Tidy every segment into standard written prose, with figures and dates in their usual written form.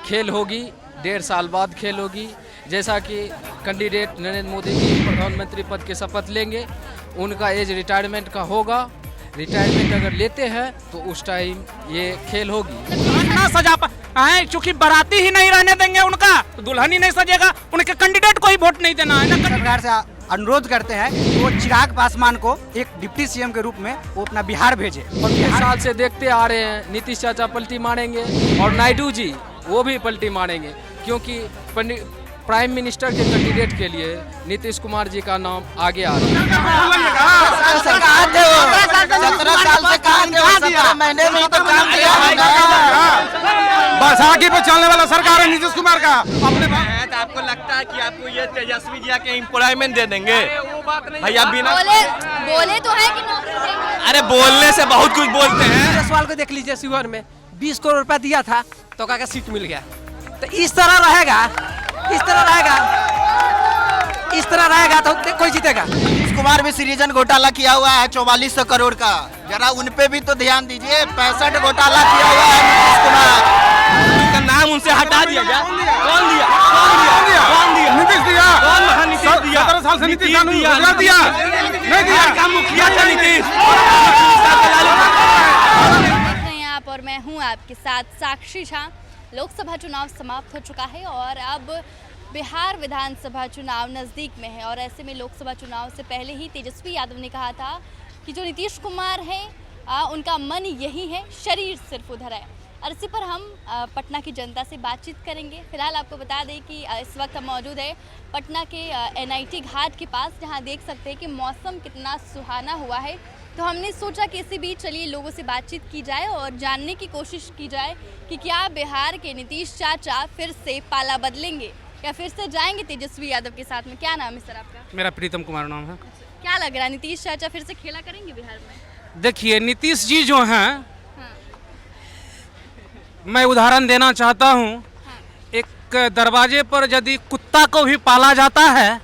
खेल होगी, 1.5 साल बाद खेल होगी। जैसा कि कैंडिडेट नरेंद्र मोदी जी प्रधानमंत्री पद के शपथ लेंगे, उनका एज रिटायरमेंट का होगा। रिटायरमेंट अगर लेते हैं तो उस टाइम ये खेल होगी। ना सजा पाए, चूंकि बाराती ही नहीं रहने देंगे उनका, तो दुल्हन ही नहीं सजेगा, उनके कैंडिडेट को ही वोट नहीं देना है ना। सरकार से अनुरोध करते हैं कि वो चिराग पासवान को एक डिप्टी सीएम के रूप में वो अपना बिहार भेजे। 15 साल से देखते आ रहे हैं, नीतीश चाचा पलटी मारेंगे और नायडू जी वो भी पलटी मारेंगे, क्योंकि प्राइम मिनिस्टर के कैंडिडेट के लिए नीतीश कुमार जी का नाम आगे आ रहा है। 17 साल से काम 17 महीने में तो काम किया बैसाखी पे चलने वाला सरकार है नीतीश कुमार का। अपने तो आपको लगता है कि आपको ये तेजस्वी जी के एम्प्लॉयमेंट दे देंगे? भैया बिना बोले तो है कि नौकरी देंगे। अरे बोलने से बहुत कुछ बोलते हैं। सवाल को देख लीजिए, शिवर में 20 करोड़ रुपया दिया था तो का सीट मिल गया। तो इस तरह रहेगा तो कोई जीतेगा। नीतीश कुमार भी सृजन घोटाला किया हुआ है 4400 करोड़ का, जरा उन पे भी तो ध्यान दीजिए। 65 घोटाला किया हुआ है नीतीश कुमार। उनका नाम उनसे हटा दिया गया। कौन दिया? नीतीश दिया। कौन महानीतीश दिया? 17 साल से नीतीश दिया नहीं दिया। का मुखिया था नीतीश। देख रहे हैं आप और मैं हूं आपके साथ साक्षी झा। लोकसभा चुनाव समाप्त हो चुका है और अब बिहार विधानसभा चुनाव नज़दीक में है, और ऐसे में लोकसभा चुनाव से पहले ही तेजस्वी यादव ने कहा था कि जो नीतीश कुमार हैं उनका मन यही है, शरीर सिर्फ उधर है। और इसी पर हम पटना की जनता से बातचीत करेंगे। फिलहाल आपको बता दें कि इस वक्त हम मौजूद है पटना के NIT घाट के पास, जहां देख सकते हैं कि मौसम कितना सुहाना हुआ है। तो हमने सोचा कि इसी बीच चलिए लोगों से बातचीत की जाए और जानने की कोशिश की जाए कि क्या बिहार के नीतीश चाचा फिर से पाला बदलेंगे या फिर से जाएंगे तेजस्वी यादव के साथ में। क्या नाम है सर आपका? मेरा प्रीतम कुमार नाम है। क्या लग रहा है, नीतीश चाचा फिर से खेला करेंगे बिहार में? देखिए, नीतीश जी जो हैं, मैं उदाहरण देना चाहता हूं। एक दरवाजे पर यदि कुत्ता को भी पाला जाता है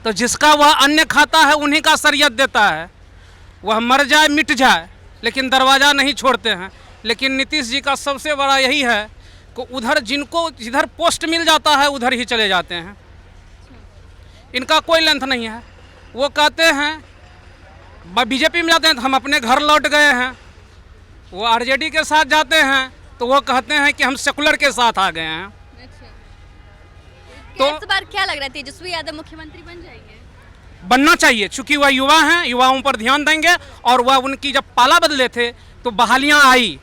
तो जिसका वह अन्न खाता है उन्हीं का शरीयत देता है। वह मर जाए मिट जाए लेकिन दरवाज़ा नहीं छोड़ते हैं। लेकिन नीतीश जी का सबसे बड़ा यही है कि उधर जिनको जिधर पोस्ट मिल जाता है उधर ही चले जाते हैं। इनका कोई लेंथ नहीं है। वो कहते हैं बीजेपी में जाते हैं तो हम अपने घर लौट गए हैं, वो RJD के साथ जाते हैं तो वो कहते हैं कि हम सेकुलर के साथ आ गए हैं। तो इस बार क्या लग रहा है, तेजस्वी यादव मुख्यमंत्री बन जाएंगे? बनना चाहिए, चूंकि वह युवा हैं, युवाओं पर ध्यान देंगे। और वह उनकी जब पाला बदले थे तो बहालियां आई,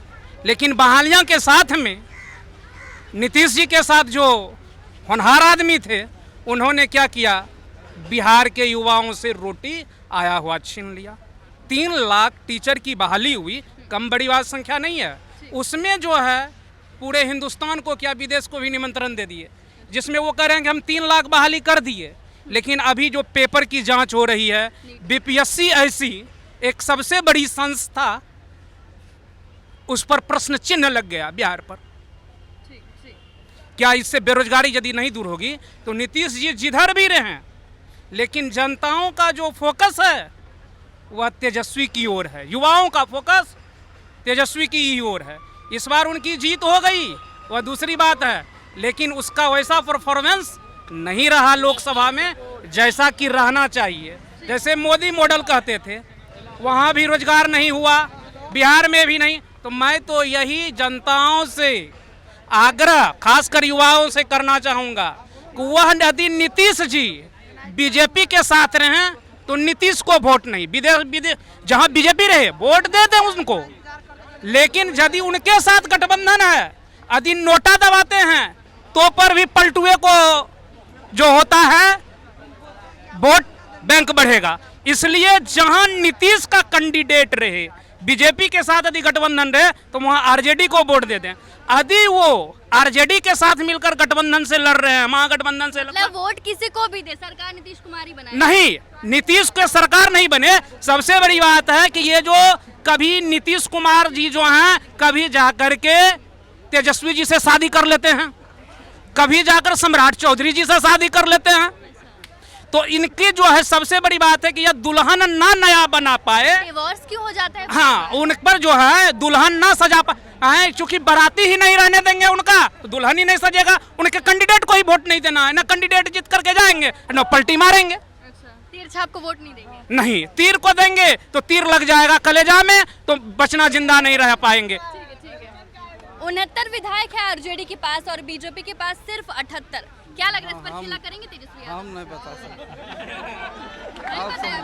लेकिन बहालियां के साथ में नीतीश जी के साथ जो होनहार आदमी थे उन्होंने क्या किया, बिहार के युवाओं से रोटी आया हुआ छीन लिया। 3 लाख टीचर की बहाली हुई, कम बड़ी बात संख्या नहीं है। उसमें जो है पूरे हिंदुस्तान को क्या विदेश को भी निमंत्रण दे दिए, जिसमें वो कह रहे हैं कि हम 3 लाख बहाली कर दिए। लेकिन अभी जो पेपर की जांच हो रही है, BPSC ऐसी एक सबसे बड़ी संस्था, उस पर प्रश्न चिन्ह लग गया बिहार पर। क्या इससे बेरोजगारी यदि नहीं दूर होगी तो नीतीश जी जिधर भी रहें, लेकिन जनताओं का जो फोकस है वह तेजस्वी की ओर है। युवाओं का फोकस तेजस्वी की ही ओर है। इस बार उनकी जीत हो गई वह दूसरी बात है, लेकिन उसका वैसा परफॉर्मेंस नहीं रहा लोकसभा में जैसा कि रहना चाहिए। जैसे मोदी मॉडल कहते थे, वहाँ भी रोजगार नहीं हुआ, बिहार में भी नहीं। तो मैं तो यही जनताओं से आग्रह खासकर युवाओं से करना चाहूँगा कि वह यदि नीतीश जी बीजेपी के साथ रहें तो नीतीश को वोट नहीं, विदेश जहाँ बीजेपी रहे वोट दे दें उनको। लेकिन यदि उनके साथ गठबंधन है, यदि नोटा दबाते हैं तो पर भी पलटुए को जो होता है वोट बैंक बढ़ेगा। इसलिए जहां नीतीश का कैंडिडेट रहे, बीजेपी के साथ यदि गठबंधन रहे तो वहां RJD को वोट दे दें। यदि वो RJD के साथ मिलकर गठबंधन से लड़ रहे हैं, महागठबंधन से मतलब वोट किसी को भी दे, सरकार नीतीश कुमार ही बनाए? नहीं, नीतीश के सरकार नहीं बने। सबसे बड़ी बात है कि ये जो कभी नीतीश कुमार जी जो हैं कभी जाकर के तेजस्वी जी से शादी कर लेते हैं, कभी जाकर सम्राट चौधरी जी से शादी कर लेते हैं। तो इनकी जो है सबसे बड़ी बात है कि यह दुल्हन ना नया बना पाए, डिवोर्स क्यों हो जाता है? हाँ, उन पर जो है दुल्हन ना सजा पाए। आए, चूंकि बाराती ही नहीं रहने देंगे उनका तो दुल्हन ही नहीं सजेगा। उनके कैंडिडेट को ही वोट नहीं देना है, ना कैंडिडेट जीत करके जाएंगे ना पलटी मारेंगे। अच्छा, तीर छाप को वोट नहीं देंगे? नहीं, तीर को देंगे तो तीर लग जाएगा कलेजा में, तो बचना जिंदा नहीं रह पाएंगे। 69 विधायक है आरजेडी के पास और बीजेपी के पास सिर्फ 78। क्या लग रहा है इस पर खेला करेंगे तेजस्वी यादव? हम नहीं बता सकते। नहीं पता है?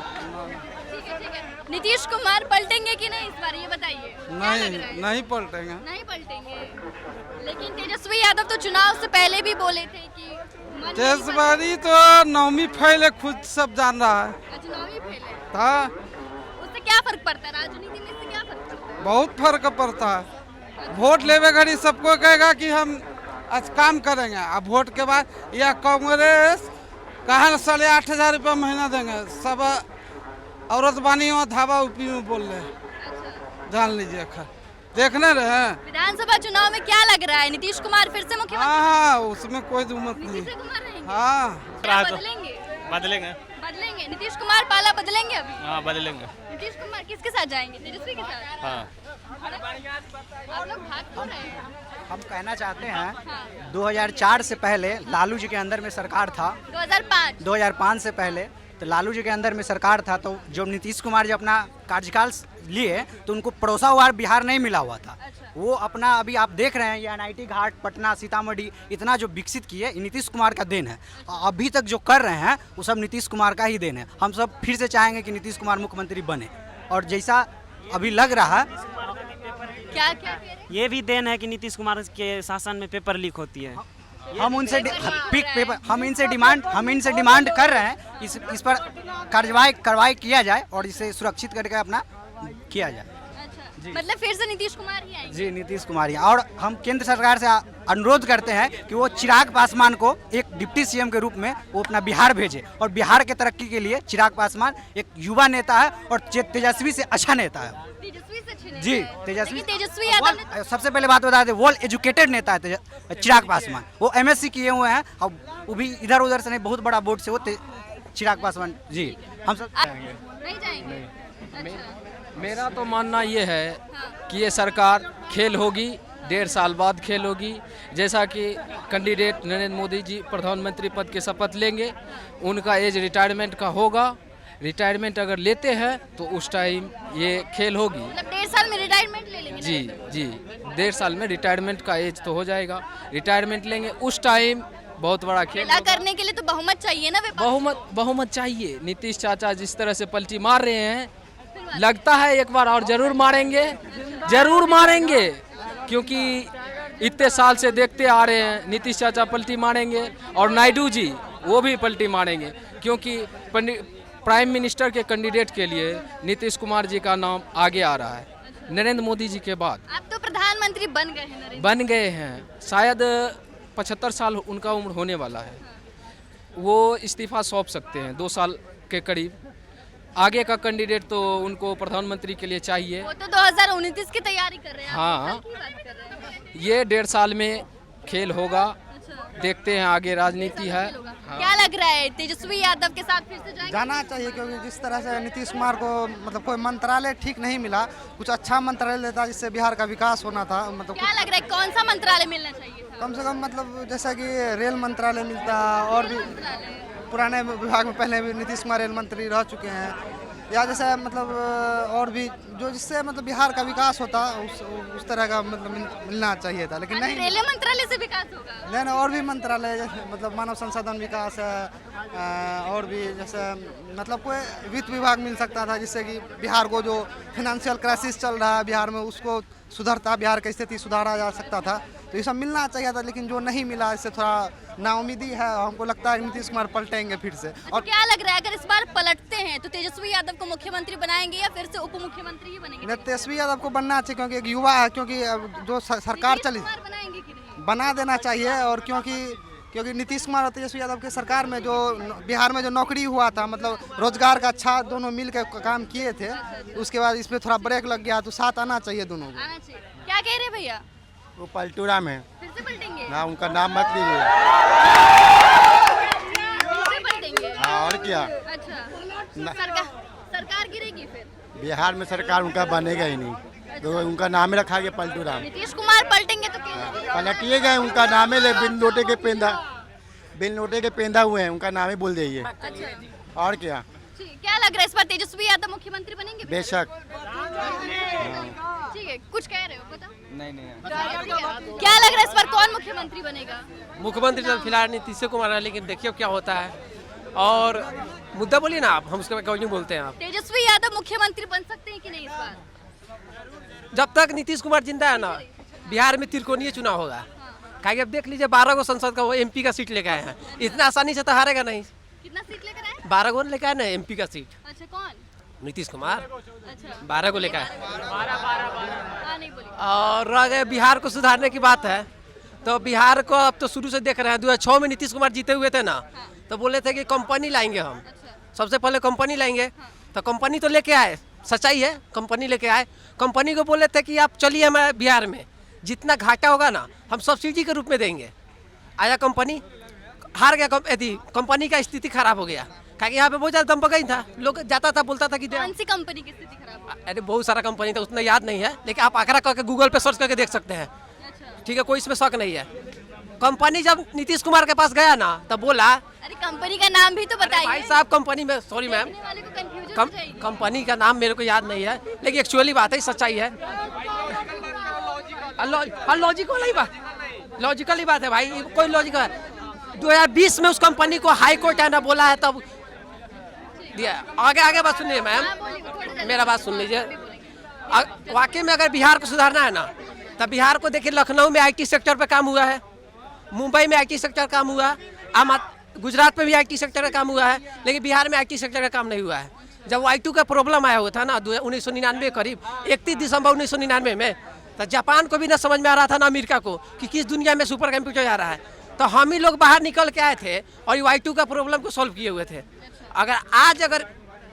ठीक है। नीतीश कुमार पलटेंगे कि नहीं इस बार, ये बताइए। नहीं पलटेंगे। नहीं पलटेंगे, लेकिन तेजस्वी यादव तो चुनाव से पहले भी बोले थे कि तेजस्वी तो नौवीं फैले, खुद सब जान रहा है। चुनाव ही फैले, हाँ, उससे क्या फर्क पड़ता है? राजनीति में इससे क्या फर्क पड़ता है? बहुत फर्क पड़ता है। वोट लेवे घड़ी सबको कहेगा कि हम आज काम करेंगे, अब वोट के बाद या कांग्रेस कहाँ 8,500 रुपया महीना देंगे, सब औरत बानी हो धावा ऊपी में बोल रहे, जान लीजिए। देखने रहे विधानसभा चुनाव में क्या लग रहा है, नीतीश कुमार फिर से मुख्यमंत्री? हाँ, उसमें कोई दुमत नहीं। नीतीश कुमार रहेंगे? हाँ, क्या बदलेंगे? बदलेंगे। नीतीश कुमार पाला बदलेंगे अभी? हाँ, बदलेंगे। नीतीश कुमार किसके साथ जाएंगे? तेजस्वी के साथ? हाँ। आप लोग भाग क्यों रहे हैं? हम कहना चाहते हैं 2004 से पहले लालू जी के अंदर में सरकार था। 2005 से पहले तो लालू जी के अंदर में सरकार था, तो जो नीतीश कुमार जब अपना कार्यकाल लिए तो उनको पड़ोसा हुआ बिहार नहीं मिला हुआ था। वो अपना अभी आप देख रहे हैं ये NIT घाट, पटना, सीतामढ़ी इतना जो विकसित किए नीतीश कुमार का देन है। अभी तक जो कर रहे हैं वो सब नीतीश कुमार का ही देन है। हम सब फिर से चाहेंगे कि नीतीश कुमार मुख्यमंत्री बने, और जैसा अभी लग रहा है क्या कह रहे हैं? ये भी देन है कि नीतीश कुमार के शासन में पेपर लीक होती है। हम उनसे हम इनसे डिमांड कर रहे हैं इस पर कार्रवाई किया जाए और इसे सुरक्षित करके अपना किया जाए। मतलब फिर से नीतीश कुमार ही आएंगे? जी, नीतीश कुमार ही। और हम केंद्र सरकार से अनुरोध करते हैं कि वो चिराग पासवान को एक डिप्टी CM के रूप में वो अपना बिहार भेजे, और बिहार के तरक्की के लिए चिराग पासवान एक युवा नेता है और तेजस्वी से अच्छा नेता है। तेजस्वी से अच्छे जी, तेजस्वी यादव ने सबसे पहले बात बता दें, वेल एजुकेटेड नेता है चिराग पासवान। वो MSc किए हुए हैं, और वो भी इधर उधर से नहीं, बहुत बड़ा बोर्ड से वो चिराग पासवान जी। हम सब नहीं जाएंगे? अच्छा। मेरा तो मानना ये है कि ये सरकार खेल होगी, 1.5 साल बाद खेल होगी। जैसा कि कैंडिडेट नरेंद्र मोदी जी प्रधानमंत्री पद के शपथ लेंगे, उनका एज रिटायरमेंट का होगा। रिटायरमेंट अगर लेते हैं तो उस टाइम ये खेल होगी। मतलब 1.5 साल में रिटायरमेंट ले लेंगे? जी, 1.5 साल में रिटायरमेंट का एज तो हो जाएगा। रिटायरमेंट लेंगे उस टाइम बहुत बड़ा खेल करने के लिए तो बहुमत चाहिए ना? बहुमत चाहिए। नीतीश चाचा जिस तरह से पलटी मार रहे हैं, लगता है एक बार और जरूर मारेंगे, क्योंकि इतने साल से देखते आ रहे हैं नीतीश चाचा पलटी मारेंगे, और नायडू जी वो भी पलटी मारेंगे, क्योंकि प्राइम मिनिस्टर के कैंडिडेट के लिए नीतीश कुमार जी का नाम आगे आ रहा है नरेंद्र मोदी जी के बाद। आप तो प्रधानमंत्री बन गए हैं, शायद 75 साल उनका उम्र होने वाला है। वो इस्तीफा सौंप सकते हैं 2 साल के करीब। आगे का कैंडिडेट तो उनको प्रधानमंत्री के लिए चाहिए। वो तो 2029 की तैयारी कर रहे हैं। हाँ, ये 1.5 साल में खेल होगा। देखते हैं आगे राजनीति है। हाँ। क्या लग रहा है तेजस्वी यादव के साथ फिर से जाएंगे? जाना चाहिए, क्योंकि जिस तरह से नीतीश कुमार को मतलब कोई मंत्रालय ठीक नहीं मिला, कुछ अच्छा मंत्रालय लेता जिससे बिहार का विकास होना था। मतलब क्या लग रहा है कौन सा मंत्रालय मिलना चाहिए? कम से कम मतलब जैसा कि रेल मंत्रालय मिलता, और भी पुराने विभाग में पहले भी नीतीश कुमार रेल मंत्री रह चुके हैं, या जैसे मतलब और भी जो जिससे मतलब बिहार का विकास होता उस तरह का मतलब मिलना चाहिए था, लेकिन नहीं। रेलवे मंत्रालय से विकास होगा? नहीं, और भी मंत्रालय जैसे मतलब मानव संसाधन विकास है, और भी जैसे मतलब कोई वित्त विभाग मिल सकता था, जिससे कि बिहार को जो फाइनेंशियल क्राइसिस चल रहा है बिहार में उसको सुधरता, बिहार की स्थिति सुधारा जा सकता था। तो ये सब मिलना चाहिए था, लेकिन जो नहीं मिला इससे थोड़ा नाउमीदी है। हमको लगता है नीतीश कुमार पलटेंगे फिर से। और क्या लग रहा है अगर इस बार पलटते हैं तो तेजस्वी यादव को मुख्यमंत्री बनाएंगे या फिर से उप मुख्यमंत्री ही बनेंगे? तेजस्वी यादव को बनना चाहिए, क्योंकि एक युवा है, क्योंकि जो सरकार चली बना देना चाहिए। और क्योंकि नीतीश कुमार और तेजस्वी यादव के सरकार में जो बिहार में जो नौकरी हुआ था, मतलब रोजगार का अच्छा दोनों मिल के काम किए थे, उसके बाद इसमें थोड़ा ब्रेक लग गया, तो साथ आना चाहिए दोनों को। क्या कह रहे भैया? वो पलटूरा में फिर से पलटेंगे? ना, उनका नाम मत लीजिए। फिर से पलटेंगे? हाँ, और क्या। अच्छा, सरकार गिरेगी फिर? बिहार में सरकार उनका बनेगा ही नहीं। तो उनका नाम रखा गया पलटू राम। नीतीश कुमार पलटेंगे तो क्या? पलटिए गए, उनका नाम है बिन नोटे के पेंदा हुए हैं, उनका नाम ही बोल दीजिए। अच्छा, और क्या? क्या लग रहा है इस बार तेजस्वी यादव मुख्यमंत्री बनेंगे? बेशक। ठीक है, कुछ कह रहे हो पता? नहीं। क्या लग रहा है इस बार कौन मुख्यमंत्री बनेगा? मुख्यमंत्री तो फिलहाल नीतीश कुमार है, लेकिन देखिए क्या होता है। और मुद्दा बोलिए ना आप, हम उसके बाद क्यों बोलते हैं आप। तेजस्वी यादव मुख्यमंत्री बन सकते हैं कि नहीं इस बार? जब तक नीतीश कुमार जिंदा है ना, बिहार में त्रिकोणीय चुनाव होगा। कहीं अब देख लीजिए 12 गो संसद का वो MP का सीट लेके आए हैं, इतना आसानी से तो हारेगा नहीं। कितना सीट लेकर आए? 12 गो लेके आए ना MP का सीट। अच्छा, कौन? नीतीश कुमार अच्छा, 12 को लेकर आए। हाँ, नहीं बोलिए। और अगर बिहार को सुधारने की बात है तो बिहार को अब तो शुरू से देख रहे हैं, 2006 में नीतीश कुमार जीते हुए थे ना, तो बोले थे कि कंपनी लाएंगे हम। सबसे पहले कंपनी लाएंगे, तो कंपनी तो लेके आए, सच्चाई है, कंपनी लेके आए। कंपनी को बोले थे कि आप चलिए हमारे बिहार में, जितना घाटा होगा ना हम सब्सिडी के रूप में देंगे। आया कंपनी, हार गया कंपनी का स्थिति खराब हो गया, क्योंकि यहाँ पे बहुत ज़्यादा दम ही था, लोग जाता था बोलता था कि कौन सी कंपनी की स्थिति खराब है? अरे बहुत सारा कंपनी था, उतना याद नहीं है, लेकिन आप आंकड़ा करके गूगल पे सर्च करके देख सकते हैं। ठीक है, कोई इसमें शक नहीं है। कंपनी जब नीतीश कुमार के पास गया ना तब बोला, अरे कंपनी का नाम भी तो बताइए। भाई साहब कंपनी में, सॉरी मैम, कंपनी का नाम मेरे को याद नहीं है, लेकिन एक्चुअली बात है, सच्चाई है। लॉजिकल बात है भाई, कोई लॉजिक है। 2020 में उस कंपनी को हाई कोर्ट है ना बोला है तब दिया। आगे बात सुनिए मैम, मेरा बात सुन लीजिए। वाकई में अगर बिहार को सुधारना है ना, तब बिहार को देखिए, लखनऊ में IT सेक्टर पे काम हुआ है, मुंबई में IT सेक्टर काम हुआ, गुजरात में भी IT सेक्टर का काम हुआ है, लेकिन बिहार में IT सेक्टर का काम नहीं हुआ है। जब Y2 का प्रॉब्लम आया हुआ था ना 1999 करीब 31 दिसंबर 1999 में, तो जापान को भी ना समझ में आ रहा था ना अमेरिका को कि किस दुनिया में सुपर कंप्यूटर आ रहा है। तो हम ही लोग बाहर निकल के आए थे और Y2 का प्रॉब्लम को सॉल्व किए हुए थे। अगर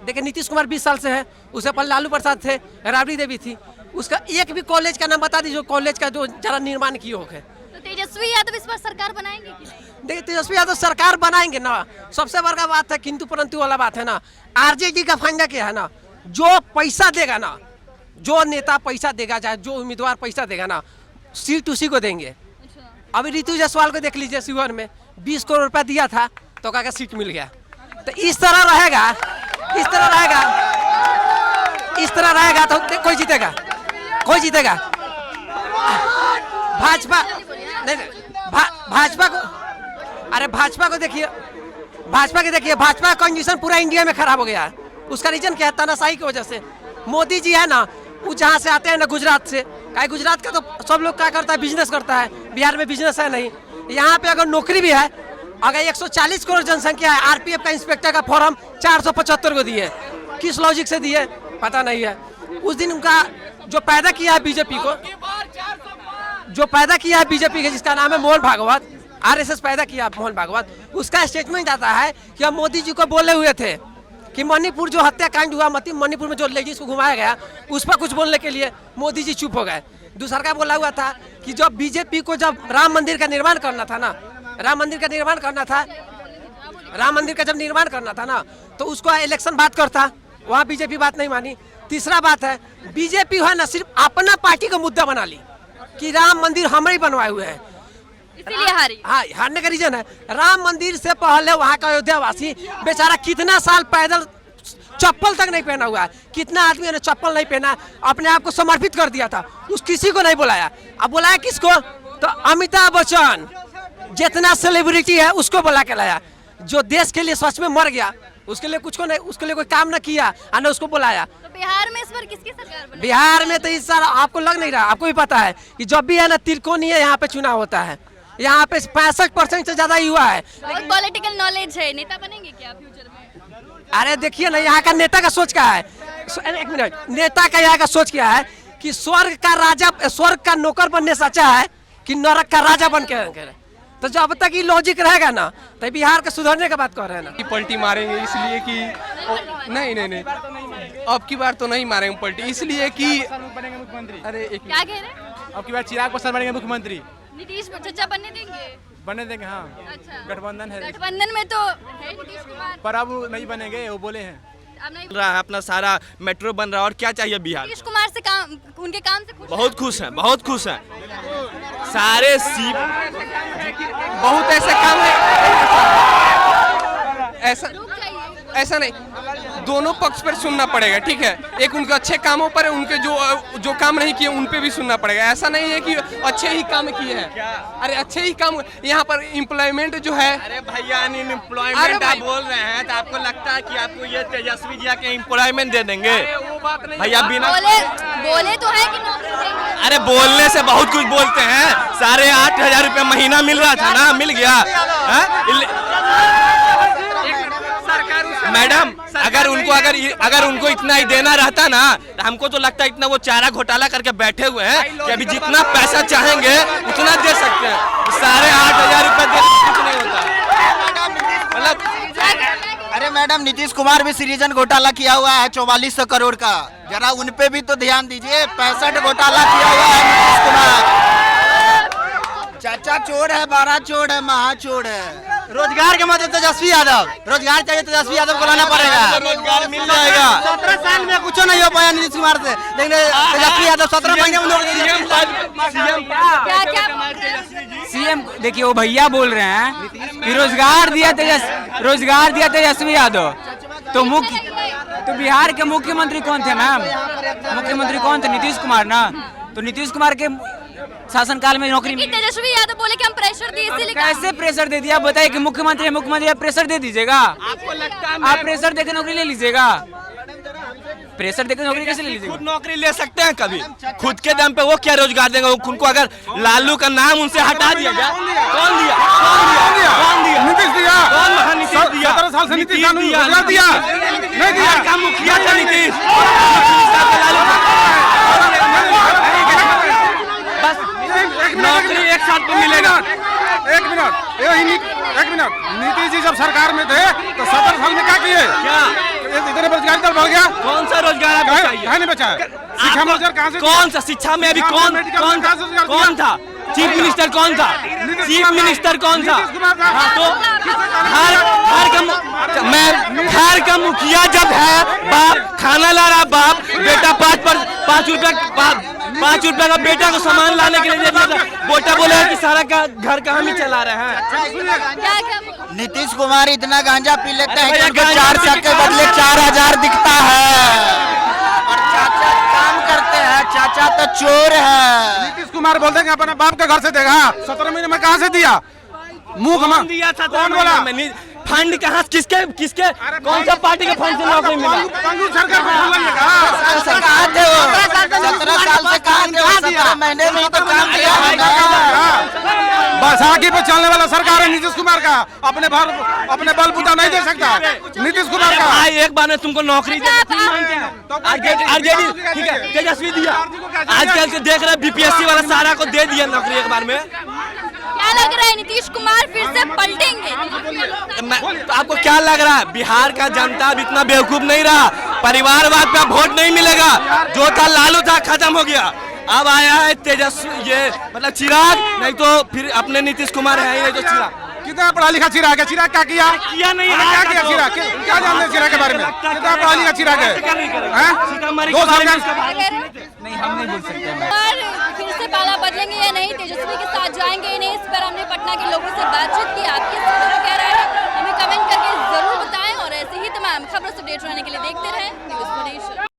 देखिए नीतीश कुमार 20 साल से है, उससे पहले लालू प्रसाद थे, राबड़ी देवी थी, उसका एक भी कॉलेज का नाम बता दीजिए, कॉलेज का जो जरा निर्माण किए हो। तो तेजस्वी यादव इस बार सरकार बनाएंगे कि नहीं? देखिए तेजस्वी यादव सरकार बनाएंगे ना, सबसे बड़ा बात है किंतु परंतु वाला बात है ना। RJD का फंडा क्या है ना, जो पैसा देगा ना, जो नेता पैसा देगा, चाहे जो उम्मीदवार पैसा देगा ना, सीट उसी को देंगे। अभी ऋतु जायसवाल को देख लीजिए, शिवहर में 20 करोड़ रुपया दिया था तो क्या सीट मिल गया। तो इस तरह रहेगा तो कोई जीतेगा भाजपा नहीं, भाजपा को, अरे भाजपा को देखिए, भाजपा का कंडीशन पूरा इंडिया में खराब हो गया है। उसका रीजन क्या है? तानाशाही की वजह से। मोदी जी है ना, वो जहाँ से आते हैं ना, गुजरात से, गुजरात का तो सब लोग क्या करता है, बिजनेस करता है। बिहार में बिजनेस है नहीं। यहाँ पे अगर नौकरी भी है, अगर 140 करोड़ जनसंख्या है, RPF का इंस्पेक्टर का फॉर्म 475 को दिए, किस लॉजिक से दिए पता नहीं है। उस दिन उनका जो पैदा किया है बीजेपी को, जिसका नाम है मोहन भागवत, RSS पैदा किया मोहन भागवत, उसका स्टेटमेंट आता है कि हम मोदी जी को बोले हुए थे कि मणिपुर जो हत्याकांड हुआ, मणिपुर में जो लेडीज को घुमाया गया, उस पर कुछ बोलने के लिए मोदी जी चुप हो गए। दूसरा का बोला हुआ था कि जब बीजेपी को जब राम मंदिर का निर्माण करना था ना, राम मंदिर का जब निर्माण करना था ना, तो उसको इलेक्शन बात करता, वहाँ बीजेपी बात नहीं मानी। तीसरा बात है, बीजेपी है ना सिर्फ अपना पार्टी का मुद्दा बना ली कि राम मंदिर हमारे बनवाए हुए हैं, इसीलिए हारी। हाँ, हारने का रीजन है राम मंदिर से पहले वहाँ का अयोध्यावासी बेचारा कितना साल पैदल चप्पल तक नहीं पहना हुआ है, कितना आदमी ने चप्पल नहीं पहना, अपने आप को समर्पित कर दिया था, उस किसी को नहीं बुलाया। अब बुलाया किसको? तो अमिताभ बच्चन जितना सेलिब्रिटी है उसको बुला के लाया, जो देश के लिए सच में मर गया, उसके लिए कुछ को नहीं, उसके लिए कोई काम ना किया, न उसको बुलाया। तो बिहार में इस बार किसकी सरकार बनेगी? बिहार में तो इस साल आपको लग नहीं रहा, आपको भी पता है कि जब भी है ना त्रिकोणीय यहाँ पे चुनाव होता है, यहाँ पे 65% से ज्यादा युवा है। बहुत पॉलिटिकल नॉलेज है, नेता बनेंगे क्या फ्यूचर में? अरे देखिए ना, यहाँ का नेता का सोच क्या है, एक मिनट, नेता का यहाँ का सोच क्या है कि स्वर्ग का नौकर बनने से अच्छा है कि नरक का राजा बन के। तो जब तक ये लॉजिक रहेगा ना, तो बिहार के सुधरने का बात कर रहे हैं ना। पलटी मारेंगे इसलिए कि नहीं, अब की बार तो नहीं मारेंगे पलटी, इसलिए कि अरे क्या कह रहे हैं? अब की बार चिराग पासवान बनेंगे मुख्यमंत्री। नीतीश चचा बनने देंगे? हाँ। अच्छा, गठबंधन है, गठबंधन में तो है नीतीश कुमार, पर अब नहीं बनेंगे, वो बोले हैं। अब नहीं रहा है, अपना सारा मेट्रो बन रहा है और क्या चाहिए बिहार नीतीश कुमार से काम, उनके काम से खुश हैं? बहुत खुश हैं, बहुत खुश हैं। सारे सीप बहुत ऐसे काम है, ऐसा लोग चाहिए ऐसा नहीं, दोनों पक्ष पर सुनना पड़ेगा, ठीक है। एक उनके अच्छे कामों पर है, उनके जो काम नहीं किए उन पे भी सुनना पड़ेगा। ऐसा नहीं है कि अच्छे ही काम किए हैं, अरे अच्छे ही काम। यहाँ पर एम्प्लॉयमेंट जो है, अरे भैया अनएम्प्लॉयमेंट आप बोल रहे हैं तो आपको लगता है कि आपको ये तेजस्वी जी के एम्प्लॉयमेंट दे देंगे? वो बात नहीं भैया बिना बोले तो है कि नौकरी देंगे? अरे बोलने से बहुत कुछ बोलते हैं। 8,500 रुपया महीना मिल रहा था ना, मिल गया मैडम। अगर उनको इतना ही देना रहता ना तो हमको तो लगता है इतना वो चारा घोटाला करके बैठे हुए हैं कि अभी जितना पैसा चाहेंगे उतना दे सकते हैं। 8,500 रुपया देना कुछ नहीं होता मतलब। अरे मैडम, नीतीश कुमार भी सृजन घोटाला किया हुआ है 4400 करोड़ का, जरा उन पे भी तो ध्यान दीजिए। 65 घोटाला किया हुआ है नीतीश कुमार। चाचा चोर है, बड़ा चोर है, महाचोर है। रोजगार के मतलब तेजस्वी यादव, रोजगार चाहिए तेजस्वी यादव को लाना पड़ेगा। रोजगार मिल जाएगा। 17 साल में कुछ नहीं हो पाया नीतीश कुमार से, लेकिन तेजस्वी यादव 17 महीने में सीएम देखिए, वो भैया बोल रहे हैं कि रोजगार दिया तेजस्वी यादव। तो बिहार के मुख्यमंत्री कौन थे मैम? मुख्यमंत्री कौन थे? नीतीश कुमार ना। तो नीतीश कुमार के शासनकाल में नौकरी तेजस्वी यादव बोले कि हम प्रेशर दिए, इसीलिए कैसे प्रेशर दे दिया? बताइए कि मुख्यमंत्री आप प्रेशर दे दीजिएगा? आपको लगता है आप प्रेशर देकर नौकरी ले लीजिएगा? प्रेशर देकर नौकरी कैसे ले लीजिएगा? खुद नौकरी ले सकते हैं कभी? खुद के दम पे वो क्या रोजगार देंगे? उनको अगर लालू का नाम उनसे हटा दिया जाए, कौन दिया? नीतीश दिया, कौन महानीतीश दिया? 17 साल से नीतीश दिया, नहीं दिया। बिहार का मुखिया था नीतीश। नौकरी एक साथ तो मिलेगा। एक मिनट, नीतीश जी जब सरकार में थे तो 17 साल में क्या किए? इतने बेरोजगारी दर बढ़ गया। कौन सा रोजगार आपको चाहिए? नहीं बचा है। शिक्षा में रोजगार कहाँ से? कौन सा शिक्षा में अभी कौन था? चीफ मिनिस्टर कौन था? हाँ, तो घर का मुखिया जब है, बाप खाना ला रहा, बाप बेटा 5 रुपए का बेटा को सामान लाने के लिए दे दिया था। बेटा बोले कि सारा का घर का हम ही चला रहे हैं। नीतीश कुमार इतना गांजा पी लेते हैं कि उनको 400 के बदले 4000 दिखता है। और चाचा काम करते हैं, चाचा तो चोर है। नीतीश कुमार बोलते हैं अपने बाप के घर से देगा। 17 महीने में कहाँ से दिया? मुंह दिया था? कौन बोला? फंड कहाँ? किसके कौन सा पार्टी के फंड से नौकरी मिला? सरकार से कहा थे वो? 17 साल से कहा थे वो? 17 महीने में ही तो काम किया है। बैसाखी पे चलने वाला सरकार है नीतीश कुमार का। अपने बलबूता नहीं दे सकता नीतीश कुमार का। एक बार में तुमको नौकरी आरजेडी, ठीक है, तेजस्वी दिया। आजकल के देख रहे बीपीएससी वाला सारा को दे दिया नौकरी एक बार में। क्या लग रहा है नीतीश कुमार फिर से पलटेंगे? तो आपको क्या लग रहा है? बिहार का जनता अब इतना बेवकूफ नहीं रहा। परिवारवाद पे वोट नहीं मिलेगा। जो था लालू था, खत्म हो गया। अब आया है तेजस्वी, ये मतलब चिराग, नहीं तो फिर अपने नीतीश कुमार है ही नहीं तो चिराग। कितना पढ़ा लिखा चिराग है? चिराग क्या किया? नहीं, क्या किया चिराग? क्या जानते हैं चिराग के बारे में? कितना पढ़ा लिखा चिराग है? 2 साल का नहीं, हम नहीं बोल सकते। और फिर से पाला बदलेंगे या नहीं, तेजस्वी के साथ जाएंगे या नहीं, इस पर हमने पटना के लोगों से बातचीत की। आपके क्या राय है हमें कमेंट करके जरूर बताएं और ऐसे ही तमाम खबरों से अपडेट रहने के लिए देखते रहें न्यूज़ 4 नेशन।